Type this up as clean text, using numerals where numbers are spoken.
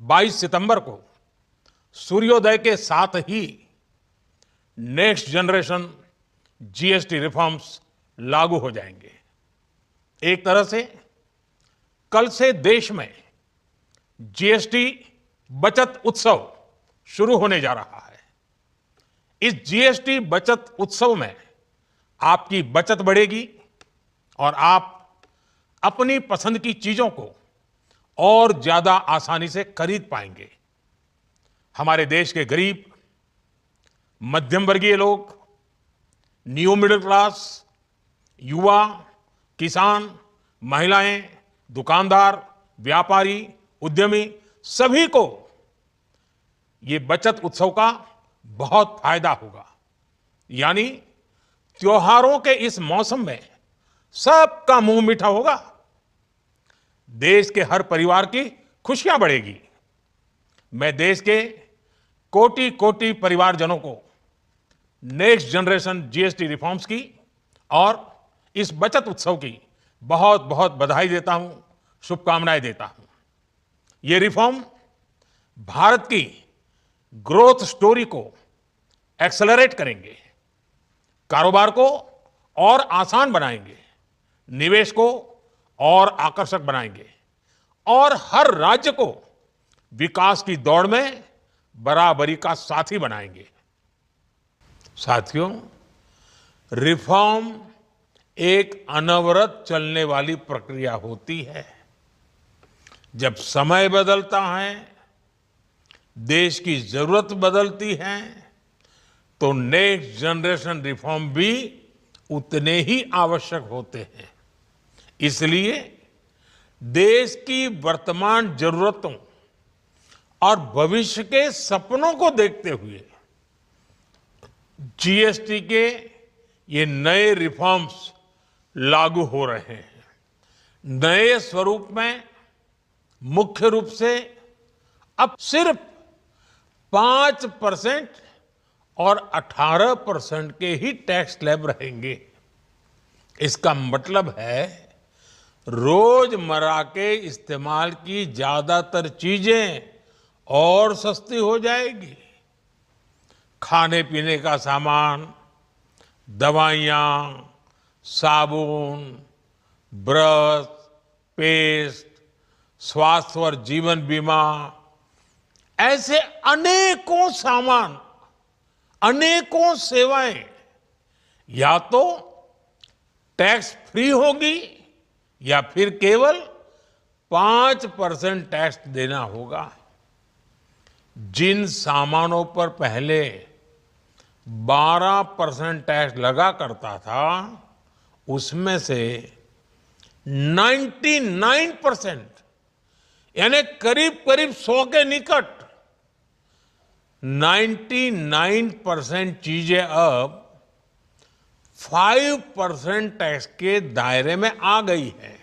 22 सितंबर को सूर्योदय के साथ ही नेक्स्ट जनरेशन जीएसटी रिफॉर्म्स लागू हो जाएंगे। एक तरह से कल से देश में जीएसटी बचत उत्सव शुरू होने जा रहा है। इस जीएसटी बचत उत्सव में आपकी बचत बढ़ेगी और आप अपनी पसंद की चीजों को और ज्यादा आसानी से खरीद पाएंगे। हमारे देश के गरीब, मध्यम वर्गीय लोग, न्यू मिडिल क्लास, युवा, किसान, महिलाएं, दुकानदार, व्यापारी, उद्यमी, सभी को ये बचत उत्सव का बहुत फायदा होगा। यानी त्योहारों के इस मौसम में सबका मुंह मीठा होगा, देश के हर परिवार की खुशियां बढ़ेगी। मैं देश के कोटि कोटि परिवारजनों को नेक्स्ट जनरेशन जीएसटी रिफॉर्म्स की और इस बचत उत्सव की बहुत बहुत बधाई देता हूं, शुभकामनाएं देता हूं। ये रिफॉर्म भारत की ग्रोथ स्टोरी को एक्सेलरेट करेंगे, कारोबार को और आसान बनाएंगे, निवेश को और आकर्षक बनाएंगे और हर राज्य को विकास की दौड़ में बराबरी का साथी बनाएंगे। साथियों, रिफॉर्म एक अनवरत चलने वाली प्रक्रिया होती है। जब समय बदलता है, देश की जरूरत बदलती है, तो नेक्स्ट जनरेशन रिफॉर्म भी उतने ही आवश्यक होते हैं। इसलिए देश की वर्तमान जरूरतों और भविष्य के सपनों को देखते हुए जीएसटी के ये नए रिफॉर्म्स लागू हो रहे हैं। नए स्वरूप में मुख्य रूप से अब सिर्फ 5% और 18% के ही टैक्स स्लैब रहेंगे। इसका मतलब है रोजमर्रा के इस्तेमाल की ज्यादातर चीजें और सस्ती हो जाएगी। खाने पीने का सामान, दवाइयाँ, साबुन, ब्रश, पेस्ट, स्वास्थ्य और जीवन बीमा, ऐसे अनेकों सामान, अनेकों सेवाएं या तो टैक्स फ्री होगी या फिर केवल 5% टैक्स देना होगा। जिन सामानों पर पहले 12% टैक्स लगा करता था, उसमें से 99% यानी करीब करीब 100 के निकट 99% चीजें अब 5% टैक्स के दायरे में आ गई है।